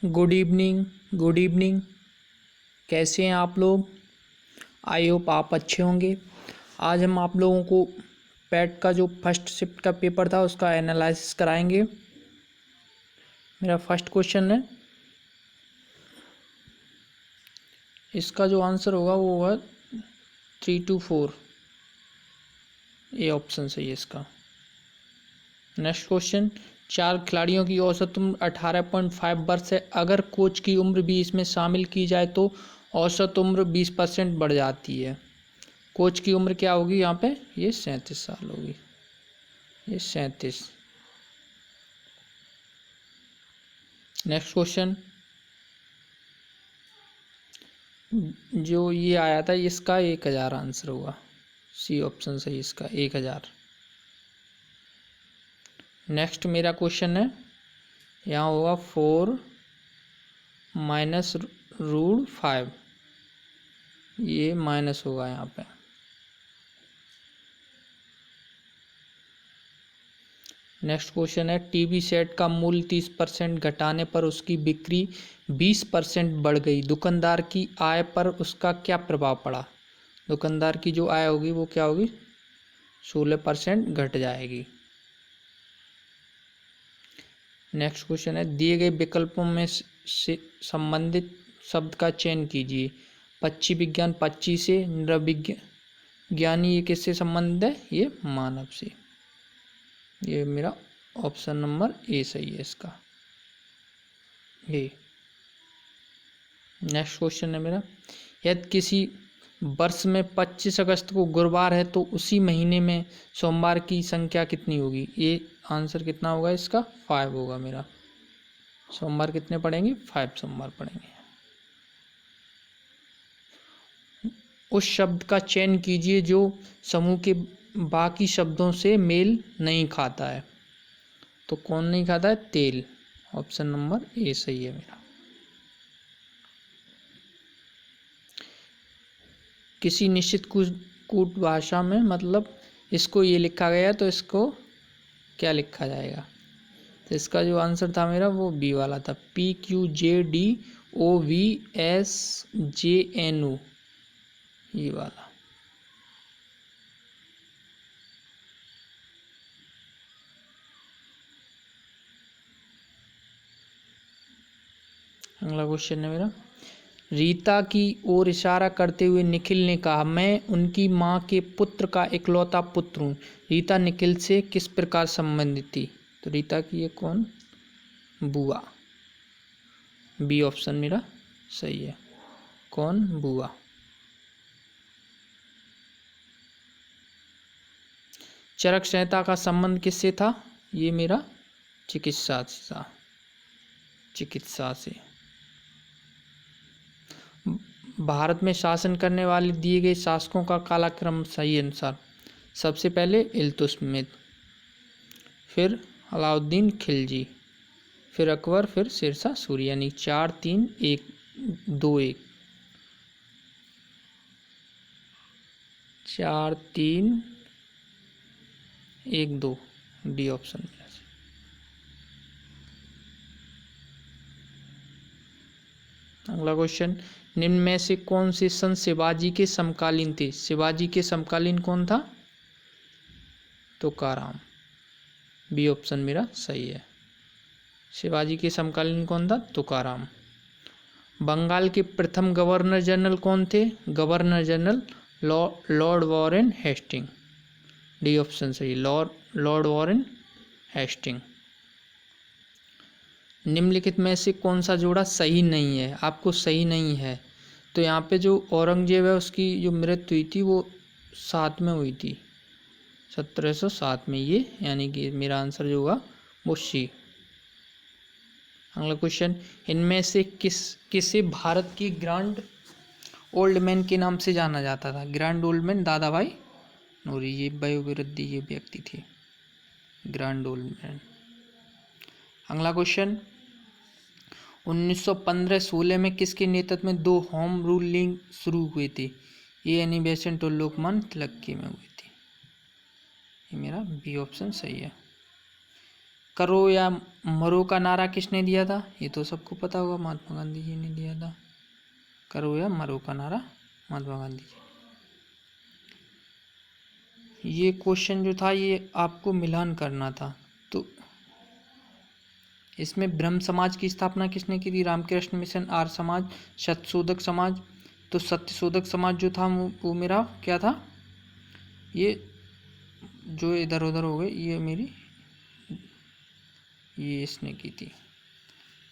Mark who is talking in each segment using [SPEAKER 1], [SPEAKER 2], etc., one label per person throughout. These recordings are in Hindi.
[SPEAKER 1] Good evening. Good evening. कैसे हैं आप लोग? आई होप आप अच्छे होंगे। आज हम आप लोगों को पैट का जो फर्स्ट शिफ्ट का पेपर था उसका एनालिसिस कराएंगे। मेरा फर्स्ट क्वेश्चन है, इसका जो आंसर होगा वो होगा 3 to 4। ये ऑप्शन सही है इसका। नेक्स्ट क्वेश्चन, 4 खिलाड़ियों की औसत उम्र 18.5 वर्ष है। अगर कोच की उम्र भी इसमें शामिल की जाए तो औसत उम्र 20% बढ़ जाती है। कोच की उम्र क्या होगी यहाँ पे? ये 37 साल होगी। ये 37। नेक्स्ट क्वेश्चन, जो ये आया था इसका 1000 आंसर होगा। सी ऑप्शन सही इसका 1000। नेक्स्ट मेरा क्वेश्चन है, यहाँ होगा 4 माइनस रूट 5। ये माइनस होगा यहाँ पे। नेक्स्ट क्वेश्चन है, टीवी सेट का मूल्य 30% घटाने पर उसकी बिक्री 20% बढ़ गई। दुकानदार की आय पर उसका क्या प्रभाव पड़ा? दुकानदार की जो आय होगी वो क्या होगी? 16% घट जाएगी। नेक्स्ट क्वेश्चन है, दिए गए विकल्पों में से संबंधित शब्द का चयन कीजिए। पक्षी विज्ञान पक्षी से, नृविज्ञानी ये किससे संबंधित है? ये मानव से। ये मेरा ऑप्शन नंबर ए सही है इसका। ए। नेक्स्ट क्वेश्चन है मेरा, यदि किसी वर्ष में 25 अगस्त को गुरुवार है तो उसी महीने में सोमवार की संख्या कितनी होगी? ये आंसर कितना होगा इसका? 5 होगा मेरा। सोमवार कितने पड़ेंगे? 5 सोमवार पड़ेंगे। उस शब्द का चयन कीजिए जो समूह के बाकी शब्दों से मेल नहीं खाता है। तो कौन नहीं खाता है? तेल। ऑप्शन नंबर ए सही है मेरा। किसी निश्चित कूट भाषा में मतलब इसको ये लिखा गया तो इसको क्या लिखा जाएगा? तो इसका जो आंसर था मेरा वो बी वाला था। PQJDOVSJNO, ये वाला। अगला क्वेश्चन है मेरा, रीता की ओर इशारा करते हुए निखिल ने कहा, मैं उनकी माँ के पुत्र का इकलौता पुत्र हूँ। रीता निखिल से किस प्रकार संबंधित थी? तो रीता की ये कौन? बुआ। बी ऑप्शन मेरा सही है। कौन? बुआ। चरक संहिता का संबंध किससे था? ये मेरा चिकित्सा से था। चिकित्सा से। भारत में शासन करने वाले दिए गए शासकों का कालक्रम सही अनुसार सबसे पहले इल्तुतमिश, फिर अलाउद्दीन खिलजी, फिर अकबर, फिर शेरशाह सूरी, यानी 4 3 1 2 1। 4 3 1 2, डी ऑप्शन मेरा। अगला क्वेश्चन, निम्न में से कौन से संत शिवाजी के समकालीन थे? शिवाजी के समकालीन कौन था? तुकाराम। बी ऑप्शन मेरा सही है। शिवाजी के समकालीन कौन था? तुकाराम। बंगाल के प्रथम गवर्नर जनरल कौन थे? Governor general Lord Warren Hasting. D option सही, लॉर्ड वॉरेन हेस्टिंग। निम्नलिखित में से कौन सा जोड़ा सही नहीं है? आपको सही नहीं है तो यहाँ पे जो औरंगजेब है उसकी जो मृत्यु हुई थी वो 7 में हुई थी, 1707 में। ये यानी कि मेरा आंसर जो होगा वो सी। अगला क्वेश्चन, इनमें से किसे भारत की ग्रैंड ओल्ड मैन के नाम से जाना जाता था? ग्रैंड ओल्ड मैन दादा भाई नौरोजी, ये वयोवृद्धि ये व्यक्ति थे ग्रैंड ओल्ड मैन। अगला क्वेश्चन, 1915-16 में किसके नेतृत्व में 2 होम रूल लीग शुरू हुए थे? ये एनी बेसेंट और लोकमान्य तिलक के में हुए थे। ये मेरा बी ऑप्शन सही है। करो या मरो का नारा किसने दिया था? ये तो सबको पता होगा, महात्मा गांधी जी ने दिया था। करो या मरो का नारा महात्मा गांधी जी। ये क्वेश्चन जो था ये आपको मिलान करना था। तो इसमें ब्रह्म समाज की स्थापना किसने की थी? रामकृष्ण मिशन, आर्य समाज, सत्यशोधक समाज। तो सत्यशोधक समाज जो था वो मेरा क्या था? ये जो इधर उधर हो गए, ये मेरी ये इसने की थी।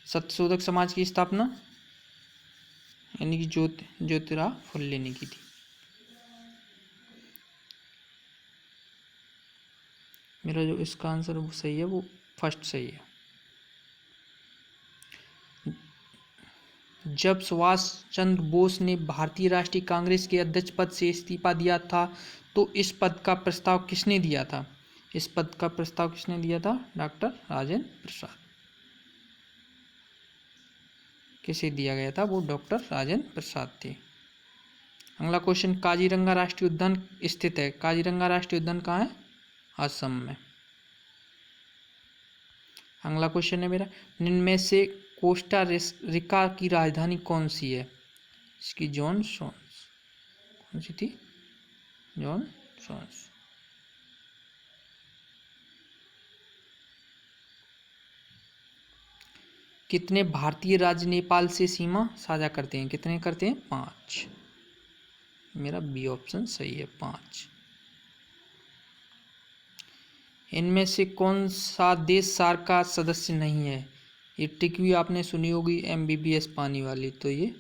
[SPEAKER 1] सत्यशोधक समाज की स्थापना यानी कि ज्योतिराव फुल्ले ने की थी। मेरा जो इसका आंसर वो सही है, वो फर्स्ट सही है। जब सुभाष चंद्र बोस ने भारतीय राष्ट्रीय कांग्रेस के अध्यक्ष पद से इस्तीफा दिया था तो इस पद का प्रस्ताव किसने दिया था? इस पद का प्रस्ताव किसने दिया था? डॉक्टर राजेंद्र प्रसाद। किसे दिया गया था? वो डॉक्टर राजेंद्र प्रसाद थे। अगला क्वेश्चन, काजीरंगा राष्ट्रीय उद्यान स्थित है। काजीरंगा राष्ट्रीय उद्यान कहाँ है? असम में। अगला क्वेश्चन है मेरा, निम्न में से कोस्टा रिका की राजधानी कौन सी है? इसकी जॉनसन्स। कौन सी थी? जॉनसन्स। कितने भारतीय राज्य नेपाल से सीमा साझा करते हैं? कितने करते हैं? 5। मेरा बी ऑप्शन सही है, 5। इनमें से कौन सा देश सार्क का सदस्य नहीं है? ये ट्रिक भी आपने सुनी होगी, MBBS पानी वाली। तो ये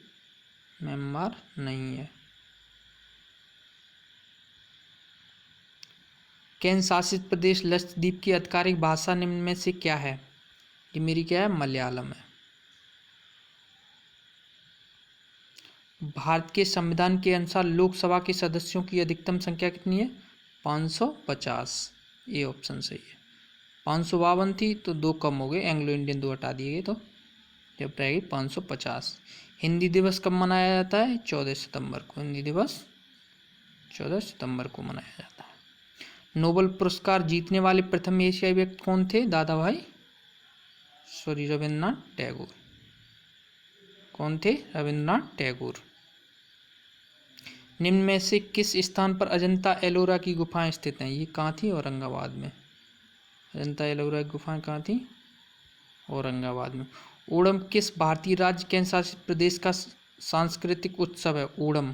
[SPEAKER 1] म्यांमार नहीं है। केंद्र शासित प्रदेश लक्षद्वीप की आधिकारिक भाषा निम्न में से क्या है? ये मेरी क्या है? मलयालम है। भारत के संविधान के अनुसार लोकसभा के सदस्यों की अधिकतम संख्या कितनी है? 550। ये ऑप्शन सही है। 552 थी तो 2 कम हो गए, एंग्लो इंडियन 2 हटा दिए गए, तो जब रहेगी 550। हिंदी दिवस कब मनाया जाता है? 14 सितंबर को। हिंदी दिवस 14 सितंबर को मनाया जाता है। नोबेल पुरस्कार जीतने वाले प्रथम एशियाई व्यक्ति कौन थे? दादा भाई रविन्द्रनाथ टैगोर। कौन थे? रविन्द्रनाथ टैगोर। निम्न में से किस स्थान पर अजंता एलोरा की गुफाएं स्थित हैं? ये कहाँ थी? औरंगाबाद में। अजंता एलोरा की गुफाएं कहाँ थी? औरंगाबाद में। ओणम किस भारतीय राज्य केंद्र शासित प्रदेश का सांस्कृतिक उत्सव है? ओणम,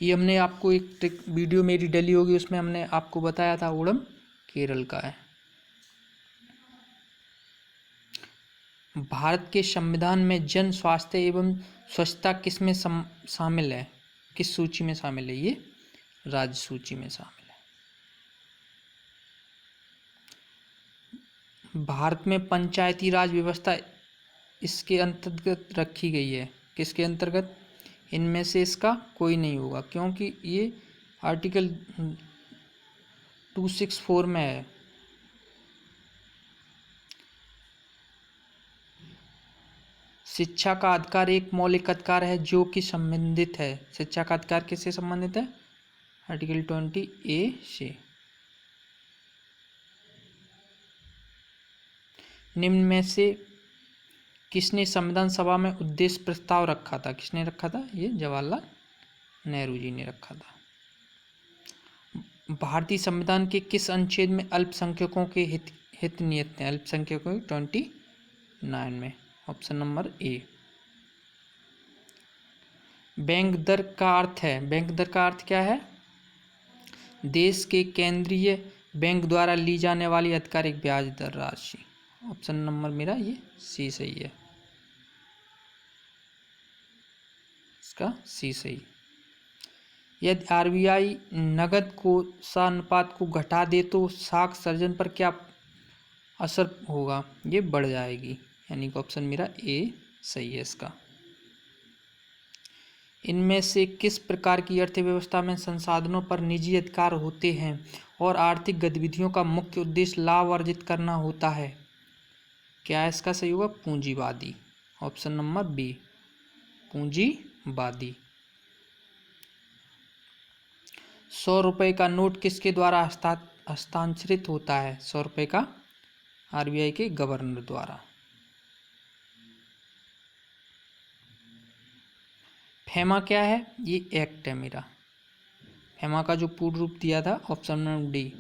[SPEAKER 1] ये हमने आपको एक वीडियो मेरी डली होगी, उसमें हमने आपको बताया था। ओणम केरल का है। भारत के संविधान में जन स्वास्थ्य एवं स्वच्छता किस में शामिल है? किस सूची में शामिल है? ये राज्य सूची में शामिल है। भारत में पंचायती राज व्यवस्था इसके अंतर्गत रखी गई है। किसके अंतर्गत? इनमें से इसका कोई नहीं होगा, क्योंकि ये आर्टिकल 264 में है। शिक्षा का अधिकार एक मौलिक अधिकार है जो कि संबंधित है। शिक्षा का अधिकार किससे संबंधित है? आर्टिकल 20A से। निम्न में से किसने संविधान सभा में उद्देश्य प्रस्ताव रखा था? किसने रखा था? ये जवाहरलाल नेहरू जी ने रखा था। भारतीय संविधान के किस अनुच्छेद में अल्पसंख्यकों के हित निहित हैं? अल्पसंख्यकों के 29 में। Option number A. बैंक दर का अर्थ है, बैंक दर का अर्थ क्या है? देश के केंद्रीय बैंक द्वारा ली जाने वाली आधिकारिक ब्याज दर राशि। ऑप्शन नंबर मेरा ये सी सही है, इसका सी सही। यदि RBI नगद कोषानुपात को घटा दे तो साख सर्जन पर क्या असर होगा? ये बढ़ जाएगी, यानी कि ऑप्शन मेरा ए सही है इसका। इनमें से किस प्रकार की अर्थव्यवस्था में संसाधनों पर निजी अधिकार होते हैं और आर्थिक गतिविधियों का मुख्य उद्देश्य लाभ अर्जित करना होता है? क्या इसका सही होगा? पूंजीवादी। ऑप्शन नंबर बी, पूंजीवादी। 100 रुपये का नोट किसके द्वारा हस्तांतरित होता है? 100 रुपये का आरबीआई के गवर्नर द्वारा। फेमा क्या है? ये एक्ट है मेरा। फेमा का जो पूर्ण रूप दिया था ऑप्शन नंबर डी।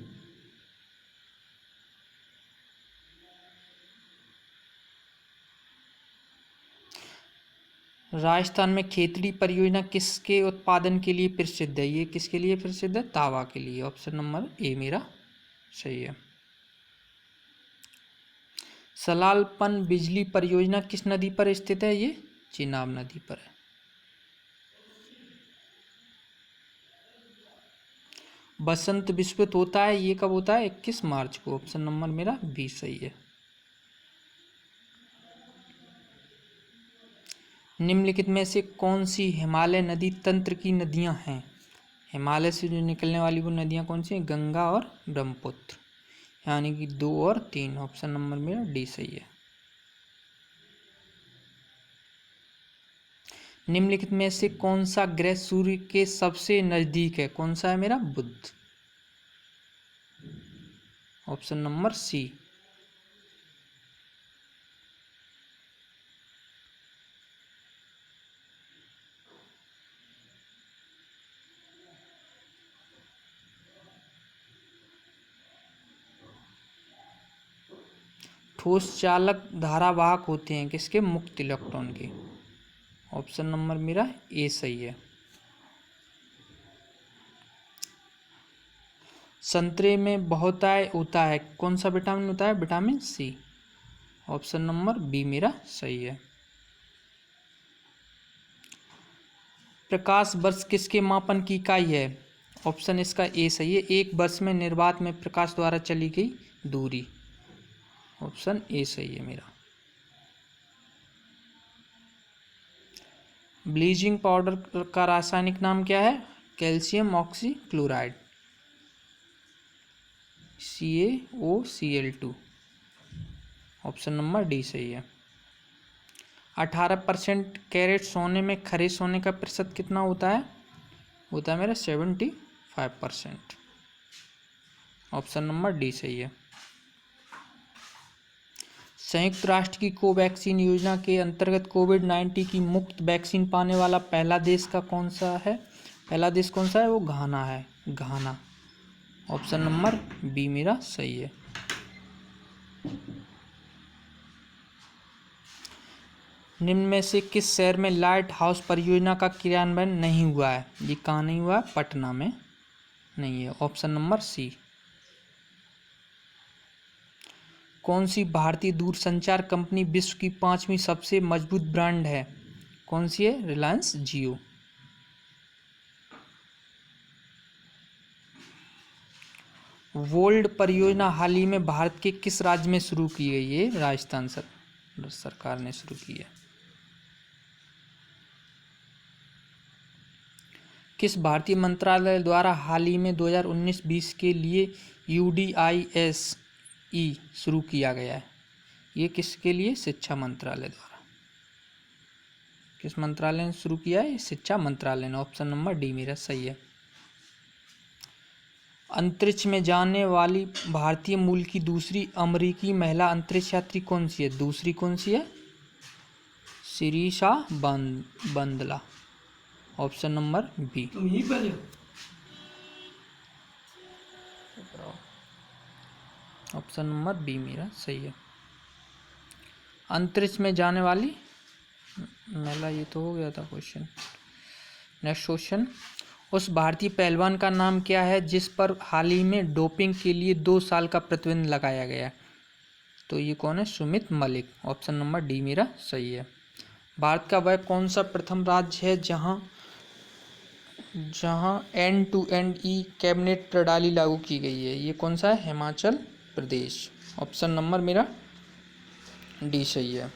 [SPEAKER 1] राजस्थान में खेतड़ी परियोजना किसके उत्पादन के लिए प्रसिद्ध है? ये किसके लिए प्रसिद्ध है? तावा के लिए। ऑप्शन नंबर ए मेरा सही है। सलालपन बिजली परियोजना किस नदी पर स्थित है? ये चेनाब नदी पर है। बसंत विश्व होता है, ये कब होता है? 21 मार्च को। ऑप्शन नंबर मेरा बी सही है। निम्नलिखित में से कौन सी हिमालय नदी तंत्र की नदियां हैं? हिमालय से जो निकलने वाली वो नदियां कौन सी हैं? गंगा और ब्रह्मपुत्र, यानी कि 2 और 3। ऑप्शन नंबर मेरा डी सही है। निम्नलिखित में से कौन सा ग्रह सूर्य के सबसे नजदीक है? कौन सा है मेरा? बुध। Option number C. ठोस चालक धारावाहक होते हैं किसके? मुक्त इलेक्ट्रॉन के। ऑप्शन नंबर मेरा ए सही है। संतरे में बहुतायत होता है, कौन सा विटामिन होता है? Vitamin C. Option number B मेरा सही है। प्रकाश वर्ष किसके मापन की इकाई है? ऑप्शन इसका ए सही है। एक वर्ष में निर्वात में प्रकाश द्वारा चली गई दूरी। ऑप्शन ए सही है मेरा। ब्लीचिंग पाउडर का रासायनिक नाम क्या है? Calcium oxychloride, CaOCl2। Option number D सही है। 18% कैरेट सोने में खरे सोने का प्रतिशत कितना होता है? होता है मेरा 75%। ऑप्शन नंबर डी सही है। संयुक्त राष्ट्र की कोवैक्सीन योजना के अंतर्गत कोविड-19 की मुफ्त वैक्सीन पाने वाला पहला देश का कौन सा है? पहला देश कौन सा है? वो घाना है, घाना। ऑप्शन नंबर बी मेरा सही है। निम्न में से किस शहर में लाइट हाउस परियोजना का क्रियान्वयन नहीं हुआ है? ये कहाँ नहीं हुआ है? पटना में नहीं है। Option number C. कौन सी भारतीय दूरसंचार कंपनी विश्व की 5वीं सबसे मजबूत ब्रांड है? कौन सी है? रिलायंस जियो। वोल्ड परियोजना हाल ही में भारत के किस राज्य में शुरू की गई है? राजस्थान सरकार ने शुरू की है। किस भारतीय मंत्रालय द्वारा हाल ही में 2019-20 के लिए UDISE शुरू किया गया है? ये किसके लिए? शिक्षा मंत्रालय द्वारा। किस मंत्रालय ने शुरू किया है? शिक्षा मंत्रालय ने। ऑप्शन नंबर डी मेरा सही है। अंतरिक्ष में जाने वाली भारतीय मूल की दूसरी अमेरिकी महिला अंतरिक्ष यात्री कौन सी है? दूसरी कौन सी है? Sirisha Bandla. Option number B. Option number B मेरा सही है। अंतरिक्ष में जाने वाली महिला, ये तो हो गया था क्वेश्चन। नेक्स्ट क्वेश्चन, उस भारतीय पहलवान का नाम क्या है जिस पर हाल ही में डोपिंग के लिए 2 साल का प्रतिबंध लगाया गया? तो ये कौन है? Sumit Malik. Option number D मेरा सही है। भारत का वह कौन सा प्रथम राज्य है जहां end-to-end ई कैबिनेट प्रणाली लागू की गई है? ये कौन सा है? हिमाचल प्रदेश। ऑप्शन नंबर मेरा डी सही है।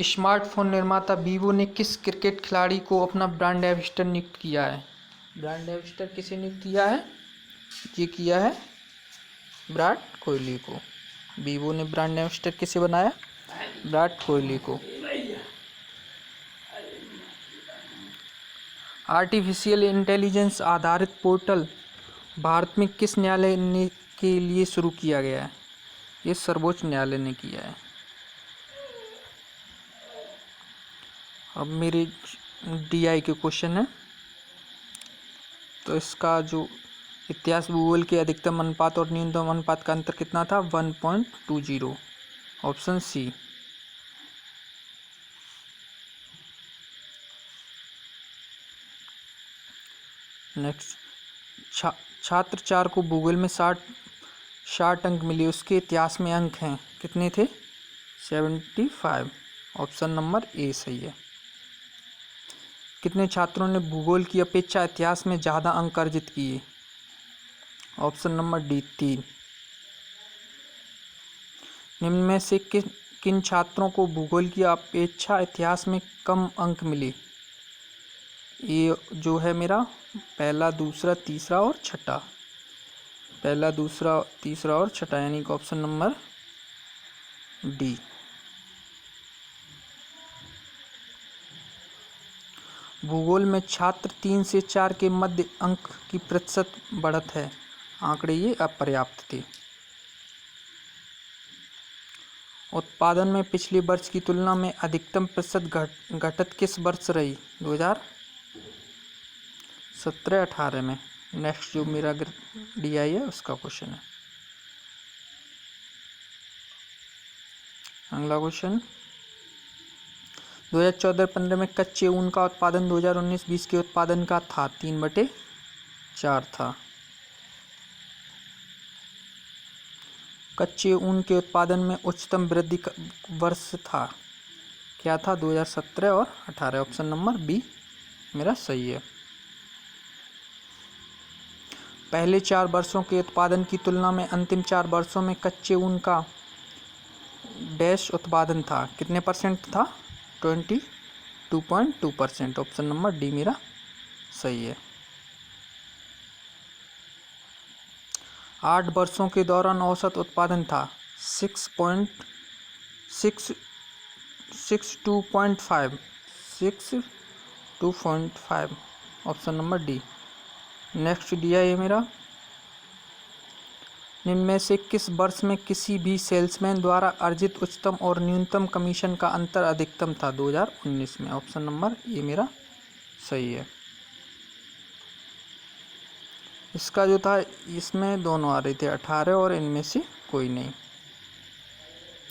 [SPEAKER 1] स्मार्टफोन निर्माता वीवो ने किस क्रिकेट खिलाड़ी को अपना ब्रांड एम्बेसडर नियुक्त किया है? ब्रांड एम्बेसडर किसे नियुक्त किया है? ये किया है विराट कोहली को। वीवो ने ब्रांड एम्बेसडर किसे बनाया? विराट कोहली को। आर्टिफिशियल इंटेलिजेंस आधारित पोर्टल भारत में किस न्यायालय के लिए शुरू किया गया है? ये सर्वोच्च न्यायालय ने किया है। अब मेरे DI के क्वेश्चन है, तो इसका जो इतिहास भूगोल के अधिकतम अनुपात और न्यूनतम अनुपात का अंतर कितना था? 1.20। Option C. नेक्स्ट, छात्र 4 को भूगोल में 60 अंक मिले, उसके इतिहास में अंक हैं कितने थे? 75। ऑप्शन नंबर ए सही है। कितने छात्रों ने भूगोल की अपेक्षा इतिहास में ज़्यादा अंक अर्जित किए? Option number D 3। निम्न में से किन छात्रों को भूगोल की अपेक्षा इतिहास में कम अंक मिले? ये जो है मेरा पहला, दूसरा, तीसरा और छठा। पहला, दूसरा, तीसरा और छठा, यानी कि ऑप्शन नंबर डी। भूगोल में छात्र 3 से 4 के मध्य अंक की प्रतिशत बढ़त है, आंकड़े ये अपर्याप्त थे। उत्पादन में पिछले वर्ष की तुलना में अधिकतम प्रतिशत घटत किस वर्ष रही? 2017-18 में। नेक्स्ट जो मेरा DI है उसका क्वेश्चन है। अगला क्वेश्चन, 2014-15 में कच्चे ऊन का उत्पादन 2019-20 के उत्पादन का था 3/4 था। कच्चे ऊन के उत्पादन में उच्चतम वृद्धि वर्ष था, क्या था? 2017 और 18। ऑप्शन नंबर बी मेरा सही है। पहले 4 वर्षों के उत्पादन की तुलना में अंतिम 4 वर्षों में कच्चे ऊन का डैश उत्पादन था, कितने % था? 22.2%। ऑप्शन नंबर डी मेरा सही है। 8 वर्षों के दौरान औसत उत्पादन था 62.5। Option number D. Next DI है मेरा, निम्न में से किस वर्ष में किसी भी सेल्समैन द्वारा अर्जित उच्चतम और न्यूनतम कमीशन का अंतर अधिकतम था? 2019 में। ऑप्शन नंबर ए मेरा सही है। इसका जो था, इसमें दोनों आ रहे थे 18 और इनमें से कोई नहीं,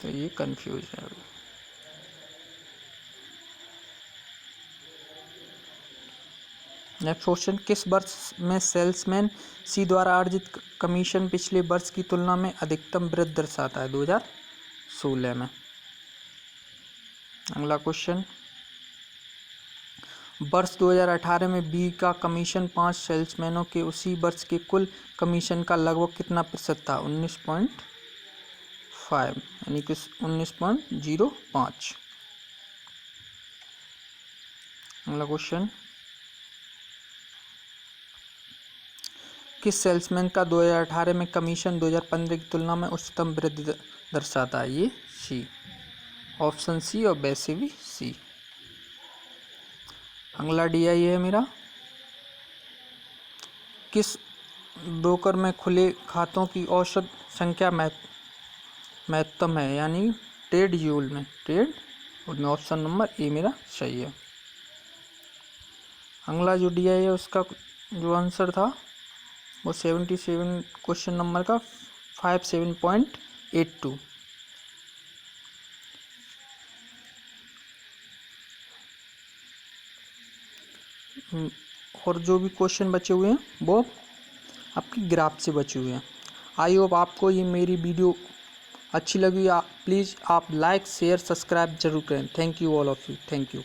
[SPEAKER 1] तो ये कंफ्यूज है। नेक्स्ट क्वेश्चन, किस वर्ष में सेल्समैन सी द्वारा अर्जित कमीशन पिछले वर्ष की तुलना में अधिकतम वृद्धि दर्शाता है? 2016 में। अगला क्वेश्चन, वर्ष 2018 में बी का कमीशन 5 सेल्समैनों के उसी वर्ष के कुल कमीशन का लगभग कितना प्रतिशत था? 19.5, यानी कि 19.05। अगला क्वेश्चन, किस सेल्समैन का 2018 में कमीशन 2015 की तुलना में उच्चतम वृद्धि दर्शाता है? ये सी। ऑप्शन सी और वैसे भी सी। अगला DI है मेरा, किस ब्रोकर में खुले खातों की औसत संख्या महत्तम है, यानी ट्रेड यूल में? ऑप्शन नंबर ए मेरा सही है। अगला जो DI है उसका जो आंसर था वो 77 क्वेश्चन नंबर का 57.82। और जो भी क्वेश्चन बचे हुए हैं वो आपकी ग्राफ से बचे हुए हैं। आई होप आपको ये मेरी वीडियो अच्छी लगी। प्लीज़ आप लाइक, शेयर, सब्सक्राइब जरूर करें। Thank you all of you. Thank you.